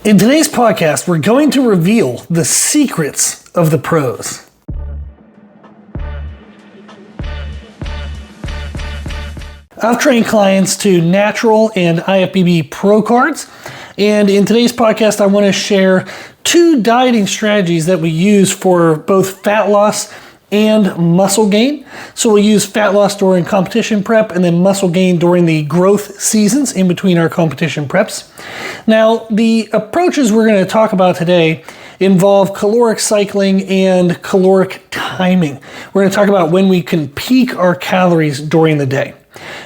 In today's podcast, we're going to reveal the secrets of the pros. I've trained clients to Natural and IFBB Pro Cards, and in today's podcast, I want to share two dieting strategies that we use for both fat loss and muscle gain. So we'll use fat loss during competition prep and then muscle gain during the growth seasons in between our competition preps. Now, the approaches we're going to talk about today involve caloric cycling and caloric timing. We're going to talk about when we can peak our calories during the day.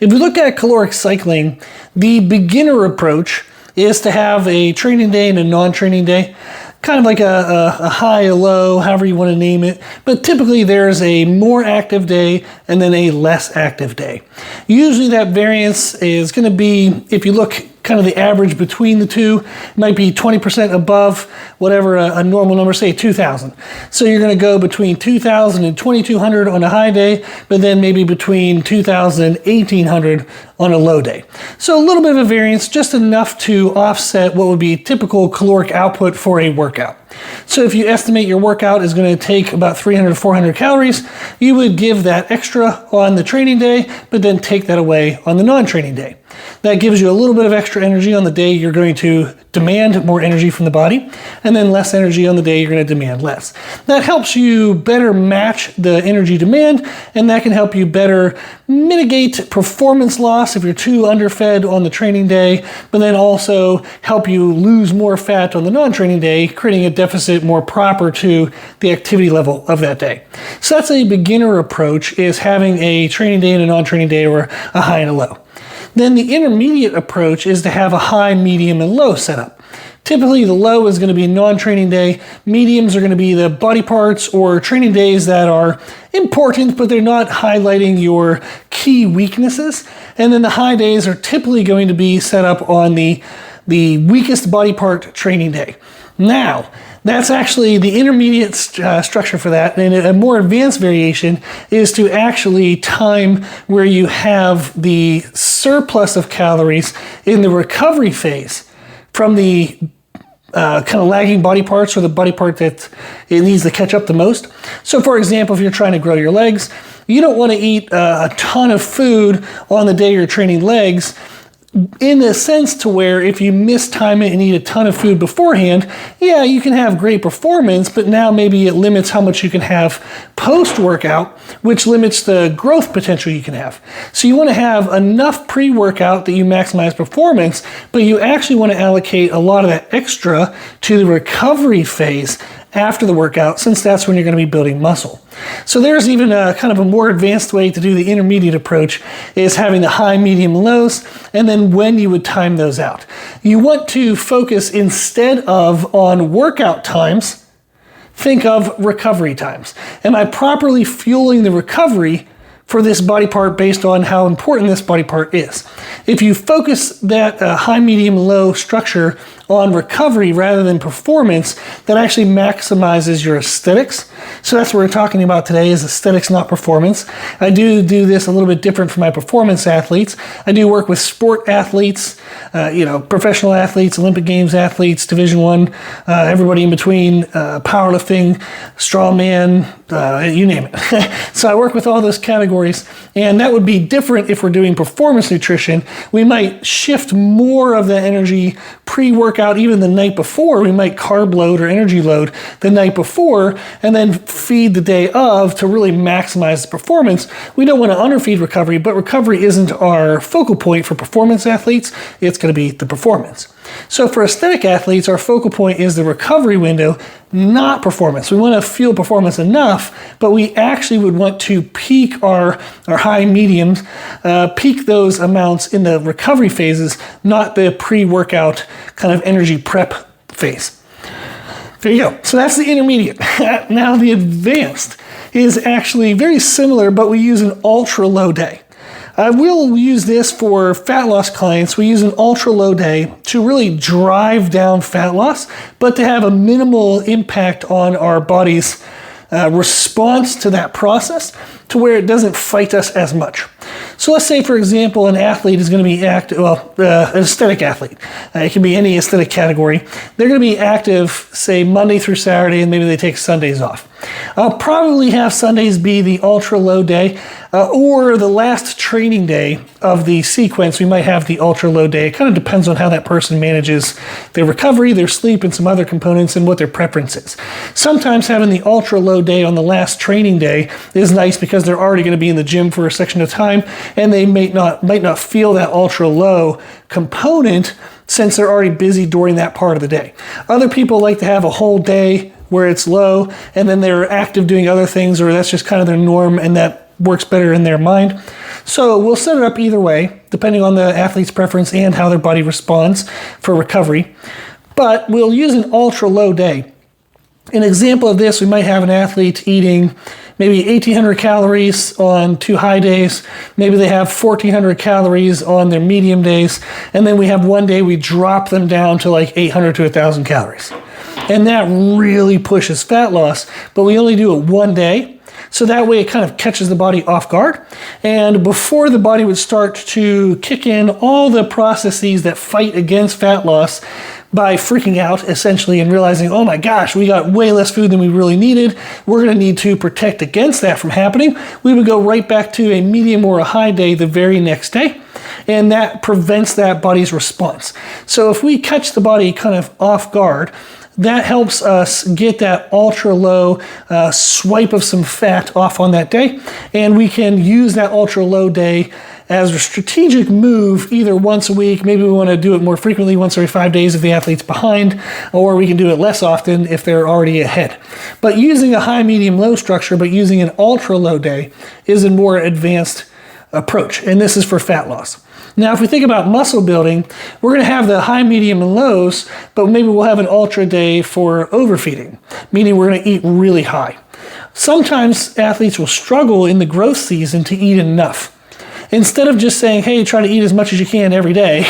If we look at caloric cycling, the beginner approach is to have a training day and a non-training day. Kind of like a high, a low, however you want to name it. But typically there's a more active day and then a less active day. Usually that variance is going to be, if you look kind of the average between the two, it might be 20% above whatever a normal number, say 2,000. So you're going to go between 2,000 and 2,200 on a high day, but then maybe between 2,000 and 1,800 on a low day. So a little bit of a variance, just enough to offset what would be typical caloric output for a workout. So if you estimate your workout is going to take about 300 to 400 calories, you would give that extra on the training day, but then take that away on the non-training day. That gives you a little bit of extra energy on the day you're going to demand more energy from the body, and then less energy on the day you're going to demand less. That helps you better match the energy demand, and that can help you better mitigate performance loss if you're too underfed on the training day, but then also help you lose more fat on the non-training day, creating a deficit more proper to the activity level of that day. So that's a beginner approach, is having a training day and a non-training day, or a high and a low. Then the intermediate approach is to have a high, medium, and low setup. Typically the low is going to be a non-training day. Mediums are going to be the body parts or training days that are important, but they're not highlighting your key weaknesses. And then the high days are typically going to be set up on the weakest body part training day. Now, that's actually the intermediate structure for that. And a more advanced variation is to actually time where you have the surplus of calories in the recovery phase from the kind of lagging body parts, or the body part that it needs to catch up the most. So for example, if you're trying to grow your legs, you don't want to eat a ton of food on the day you're training legs, in a sense to where if you mistime it and eat a ton of food beforehand, yeah, you can have great performance, but now maybe it limits how much you can have post-workout, which limits the growth potential you can have. So you want to have enough pre-workout that you maximize performance, but you actually want to allocate a lot of that extra to the recovery phase after the workout, since that's when you're going to be building muscle. So there's even a kind of a more advanced way to do the intermediate approach, is having the high, medium, and lows, and then when you would time those out. You want to focus, instead of on workout times, think of recovery times. Am I properly fueling the recovery for this body part based on how important this body part is? If you focus that high, medium, low structure on recovery rather than performance, that actually maximizes your aesthetics. So that's what we're talking about today, is aesthetics, not performance. I do this a little bit different for my performance athletes. I do work with sport athletes, professional athletes, Olympic Games athletes, Division I, everybody in between, powerlifting, strongman, you name it. So I work with all those categories, and that would be different if we're doing performance nutrition. We might shift more of the energy pre-workout, even the night before. We might carb load or energy load the night before, and then feed the day of to really maximize the performance. We don't want to underfeed recovery, but recovery isn't our focal point for performance athletes. It's going to be the performance. So for aesthetic athletes, our focal point is the recovery window, not performance. We want to fuel performance enough, but we actually would want to peak our high mediums, peak those amounts in the recovery phases, not the pre-workout kind of energy prep phase. There you go. So that's the intermediate. Now the advanced is actually very similar, but we use an ultra low day. I will use this for fat loss clients. We use an ultra low day to really drive down fat loss, but to have a minimal impact on our body's response to that process to where it doesn't fight us as much. So let's say, for example, an athlete is going to be active, an aesthetic athlete. It can be any aesthetic category. They're going to be active, say, Monday through Saturday, and maybe they take Sundays off. I'll probably have Sundays be the ultra low day, or the last training day of the sequence. We might have the ultra low day. It kind of depends on how that person manages their recovery, their sleep, and some other components, and what their preference is. Sometimes having the ultra low day on the last training day is nice because they're already going to be in the gym for a section of time, and they might not feel that ultra low component since they're already busy during that part of the day. Other people like to have a whole day where it's low, and then they're active doing other things, or that's just kind of their norm, and that works better in their mind. So we'll set it up either way, depending on the athlete's preference and how their body responds for recovery. But we'll use an ultra low day. An example of this, we might have an athlete eating maybe 1,800 calories on 2 high days. Maybe they have 1,400 calories on their medium days. And then we have one day we drop them down to like 800 to 1,000 calories. And that really pushes fat loss, but we only do it one day. So that way it kind of catches the body off guard. And before the body would start to kick in all the processes that fight against fat loss by freaking out essentially and realizing, oh my gosh, we got way less food than we really needed. We're going to need to protect against that from happening. We would go right back to a medium or a high day the very next day. And that prevents that body's response. So if we catch the body kind of off guard, that helps us get that ultra low swipe of some fat off on that day. And we can use that ultra low day as a strategic move either once a week. Maybe we want to do it more frequently, once every 5 days if the athlete's behind, or we can do it less often if they're already ahead. But using a high, medium, low structure, but using an ultra low day is a more advanced approach. And this is for fat loss. Now, if we think about muscle building, we're going to have the high, medium, and lows, but maybe we'll have an ultra day for overfeeding, meaning we're going to eat really high. Sometimes athletes will struggle in the growth season to eat enough. Instead of just saying, hey, try to eat as much as you can every day,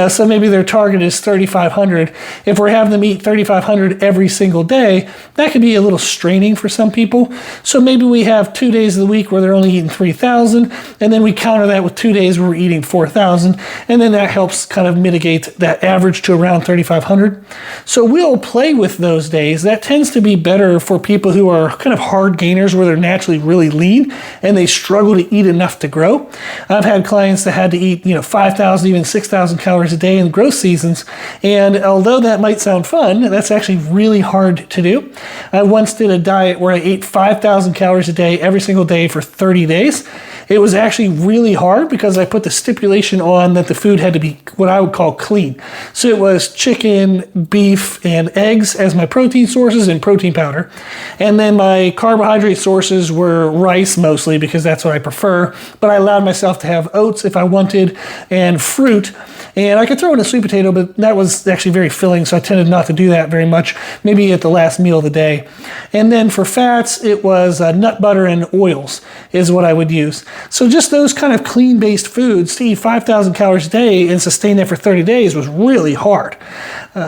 so maybe their target is 3,500. If we're having them eat 3,500 every single day, that could be a little straining for some people. So maybe we have 2 days of the week where they're only eating 3,000, and then we counter that with 2 days where we're eating 4,000, and then that helps kind of mitigate that average to around 3,500. So we'll play with those days. That tends to be better for people who are kind of hard gainers where they're naturally really lean and they struggle to eat enough to grow. I've had clients that had to eat, 5,000, even 6,000 calories a day in growth seasons. And although that might sound fun, that's actually really hard to do. I once did a diet where I ate 5,000 calories a day every single day for 30 days. It was actually really hard because I put the stipulation on that the food had to be what I would call clean. So it was chicken, beef, and eggs as my protein sources and protein powder. And then my carbohydrate sources were rice mostly because that's what I prefer. But I allowed myself to have oats if I wanted and fruit. And I could throw in a sweet potato, but that was actually very filling, so I tended not to do that very much, maybe at the last meal of the day. And then for fats, it was nut butter and oils is what I would use. So just those kind of clean-based foods, to eat 5,000 calories a day and sustain that for 30 days was really hard.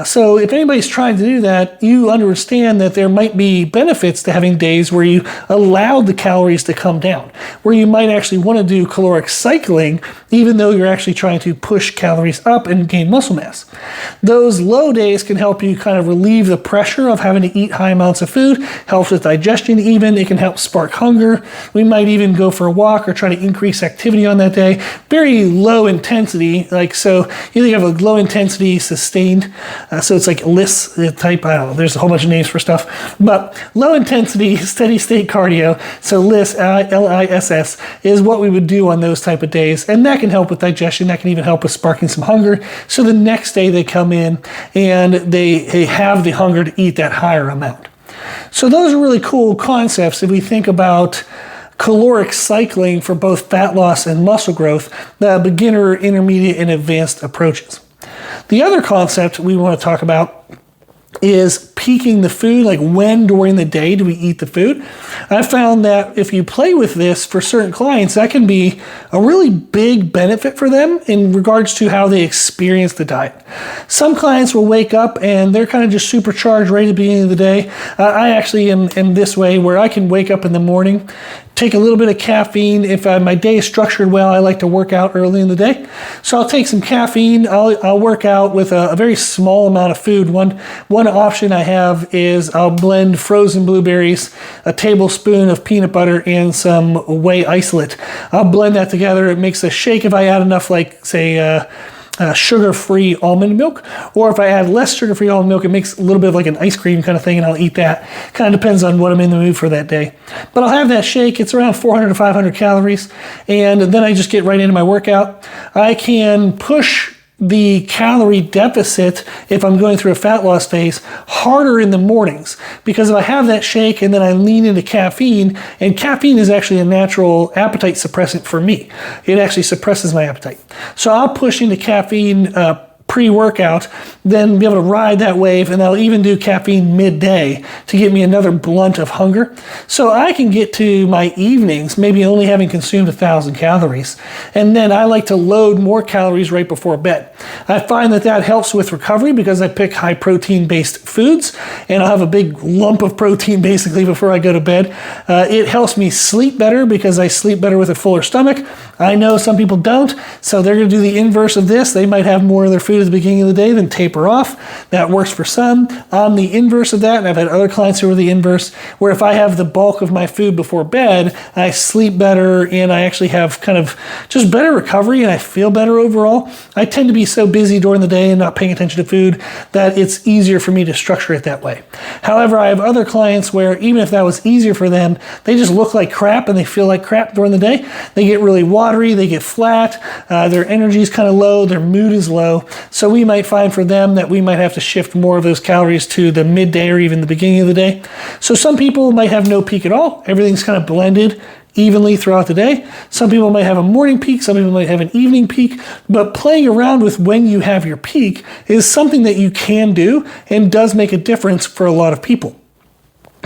So if anybody's trying to do that, you understand that there might be benefits to having days where you allow the calories to come down, where you might actually want to do caloric cycling, even though you're actually trying to push calories up and gain muscle mass. Those low days can help you kind of relieve the pressure of having to eat high amounts of food, helps with digestion even, it can help spark hunger. We might even go for a walk or try to increase activity on that day. Very low intensity, so you think of a low intensity sustained, so it's like LISS type, I don't know, there's a whole bunch of names for stuff, but low intensity steady state cardio, so LISS, L-I-S-S, is what we would do on those type of days, and that can help with digestion, that can even help with sparking some hunger, so the next day they come in and they have the hunger to eat that higher amount. So those are really cool concepts if we think about caloric cycling for both fat loss and muscle growth, the beginner, intermediate, and advanced approaches. The other concept we want to talk about is peaking the food, like when during the day do we eat the food. I found that if you play with this for certain clients, that can be a really big benefit for them in regards to how they experience the diet. Some clients will wake up and they're kind of just supercharged right at the beginning of the day. I actually am this way where I can wake up in the morning, take a little bit of caffeine. If my day is structured well, I like to work out early in the day. So I'll take some caffeine. I'll work out with a very small amount of food. One option I have is I'll blend frozen blueberries, a tablespoon of peanut butter, and some whey isolate. I'll blend that together. It makes a shake if I add enough, like say, sugar-free almond milk, or if I add less sugar-free almond milk, it makes a little bit of like an ice cream kind of thing, and I'll eat that. Kind of depends on what I'm in the mood for that day. But I'll have that shake. It's around 400 to 500 calories, and then I just get right into my workout. I can push the calorie deficit if I'm going through a fat loss phase harder in the mornings, because if I have that shake and then I lean into caffeine, and caffeine is actually a natural appetite suppressant for me. It actually suppresses my appetite. So I'll push into caffeine pre-workout, then be able to ride that wave, and I'll even do caffeine midday to get me another blunt of hunger. So I can get to my evenings maybe only having consumed 1,000 calories, and then I like to load more calories right before bed. I find that helps with recovery because I pick high protein based foods, and I'll have a big lump of protein basically before I go to bed. It helps me sleep better because I sleep better with a fuller stomach. I know some people don't, so they're going to do the inverse of this. They might have more of their food at the beginning of the day, then taper off. That works for some. I'm the inverse of that, and I've had other clients who are the inverse, where if I have the bulk of my food before bed, I sleep better, and I actually have kind of just better recovery, and I feel better overall. I tend to be so busy during the day and not paying attention to food that it's easier for me to structure it that way. However, I have other clients where even if that was easier for them, they just look like crap and they feel like crap during the day. They get really watery, they get flat, their energy is kind of low, their mood is low. So we might find for them that we might have to shift more of those calories to the midday or even the beginning of the day. So some people might have no peak at all. Everything's kind of blended evenly throughout the day. Some people might have a morning peak, some people might have an evening peak, but playing around with when you have your peak is something that you can do and does make a difference for a lot of people.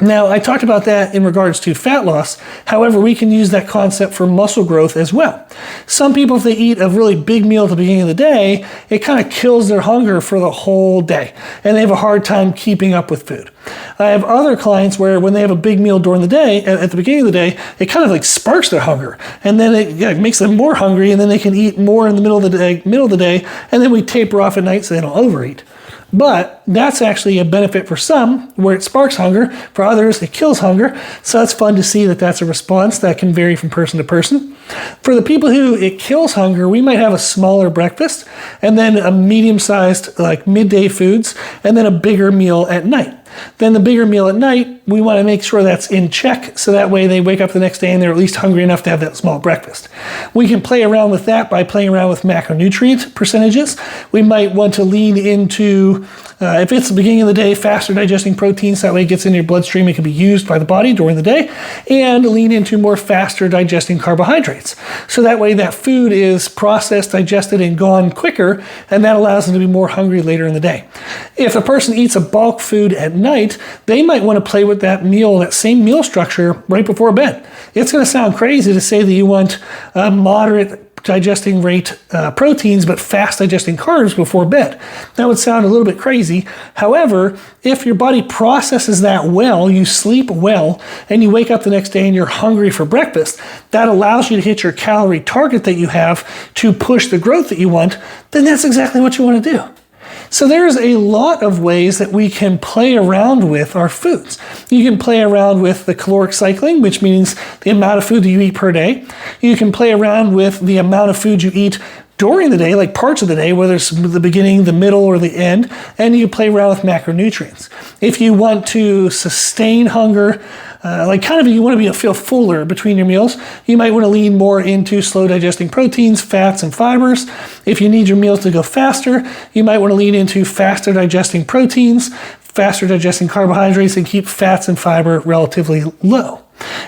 Now, I talked about that in regards to fat loss. However, we can use that concept for muscle growth as well. Some people, if they eat a really big meal at the beginning of the day, it kind of kills their hunger for the whole day, and they have a hard time keeping up with food. I have other clients where when they have a big meal during the day, at the beginning of the day, it kind of like sparks their hunger, and then it makes them more hungry, and then they can eat more in the middle of the day, and then we taper off at night so they don't overeat. But that's actually a benefit for some, where it sparks hunger. For others, it kills hunger. So it's fun to see that that's a response that can vary from person to person. For the people who it kills hunger, we might have a smaller breakfast, and then a medium-sized like midday foods, and then a bigger meal at night. Then the bigger meal at night, we want to make sure that's in check, so that way they wake up the next day and they're at least hungry enough to have that small breakfast. We can play around with that by playing around with macronutrient percentages. We might want to lean into, if it's the beginning of the day, faster digesting proteins, that way it gets into your bloodstream, it can be used by the body during the day, and lean into more faster digesting carbohydrates. So that way that food is processed, digested, and gone quicker, and that allows them to be more hungry later in the day. If a person eats a bulk food at night, they might want to play with that meal, that same meal structure right before bed. It's going to sound crazy to say that you want a moderate digesting rate proteins, but fast digesting carbs before bed. That would sound a little bit crazy. However, if your body processes that well, you sleep well, and you wake up the next day and you're hungry for breakfast, that allows you to hit your calorie target that you have to push the growth that you want, then that's exactly what you want to do. So there's a lot of ways that we can play around with our foods. You can play around with the caloric cycling, which means the amount of food that you eat per day. You can play around with the amount of food you eat during the day, like parts of the day, whether it's the beginning, the middle, or the end, and you play around with macronutrients. If you want to sustain hunger, you want to feel fuller between your meals, you might want to lean more into slow digesting proteins, fats, and fibers. If you need your meals to go faster, you might want to lean into faster digesting proteins, faster digesting carbohydrates, and keep fats and fiber relatively low.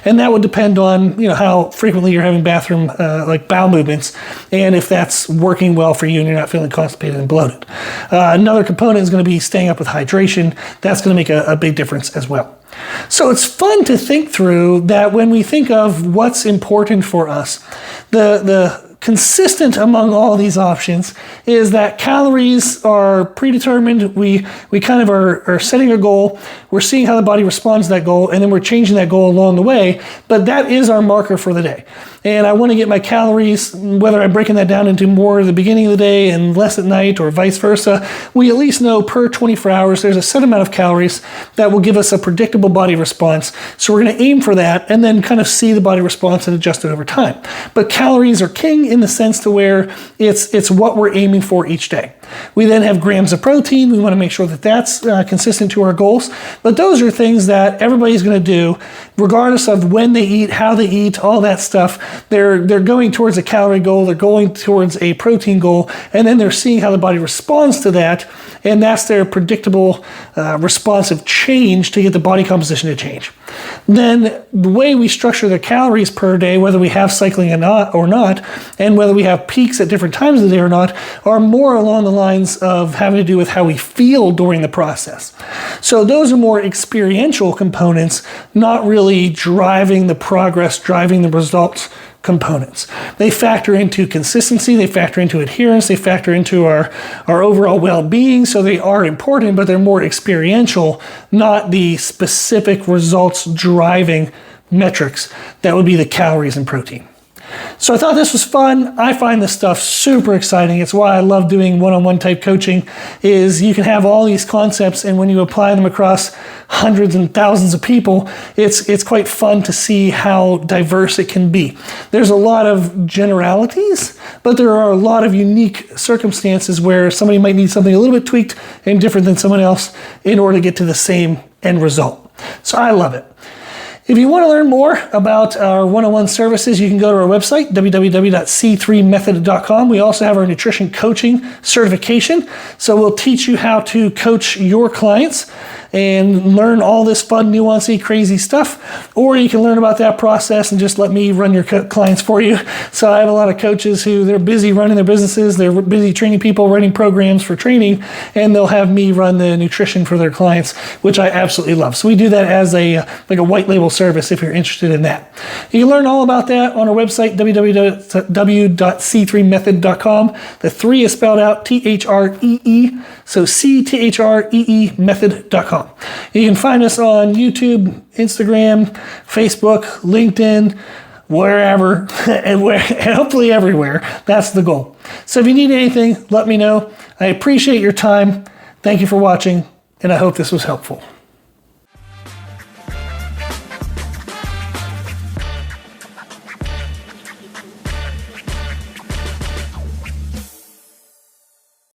And that would depend on, how frequently you're having bathroom, like bowel movements, and if that's working well for you and you're not feeling constipated and bloated. Another component is going to be staying up with hydration. That's going to make a big difference as well. So it's fun to think through that when we think of what's important for us, the consistent among all these options is that calories are predetermined. We kind of are setting a goal. We're seeing how the body responds to that goal, and then we're changing that goal along the way. But that is our marker for the day. And I want to get my calories, whether I'm breaking that down into more at the beginning of the day and less at night or vice versa, we at least know per 24 hours there's a set amount of calories that will give us a predictable body response. So we're going to aim for that and then kind of see the body response and adjust it over time. But calories are king in the sense to where it's what we're aiming for each day. We then have grams of protein. We want to make sure that that's consistent to our goals. But those are things that everybody's going to do regardless of when they eat, how they eat, all that stuff. They're going towards a calorie goal. They're going towards a protein goal. And then they're seeing how the body responds to that. And that's their predictable responsive change to get the body composition to change. Then the way we structure the calories per day, whether we have cycling or not, and whether we have peaks at different times of the day or not, are more along the lines of having to do with how we feel during the process. So those are more experiential components, not really driving the progress, driving the results components. They factor into consistency, they factor into adherence, they factor into our overall well-being, so they are important, but they're more experiential, not the specific results driving metrics that would be the calories and protein. So I thought this was fun. I find this stuff super exciting. It's why I love doing one-on-one type coaching, is you can have all these concepts, and when you apply them across hundreds and thousands of people, it's quite fun to see how diverse it can be. There's a lot of generalities, but there are a lot of unique circumstances where somebody might need something a little bit tweaked and different than someone else in order to get to the same end result. So I love it. If you want to learn more about our one-on-one services, you can go to our website, www.c3method.com. We also have our nutrition coaching certification. So we'll teach you how to coach your clients and learn all this fun, nuancy, crazy stuff. Or you can learn about that process and just let me run your clients for you. So I have a lot of coaches who they're busy running their businesses. They're busy training people, running programs for training, and they'll have me run the nutrition for their clients, which I absolutely love. So we do that as a white label service if you're interested in that. You can learn all about that on our website, www.c3method.com. The 3 is spelled out T-H-R-E-E, so C-T-H-R-E-E method.com. You can find us on YouTube, Instagram, Facebook, LinkedIn, wherever, and hopefully everywhere. That's the goal. So if you need anything, let me know. I appreciate your time. Thank you for watching, and I hope this was helpful.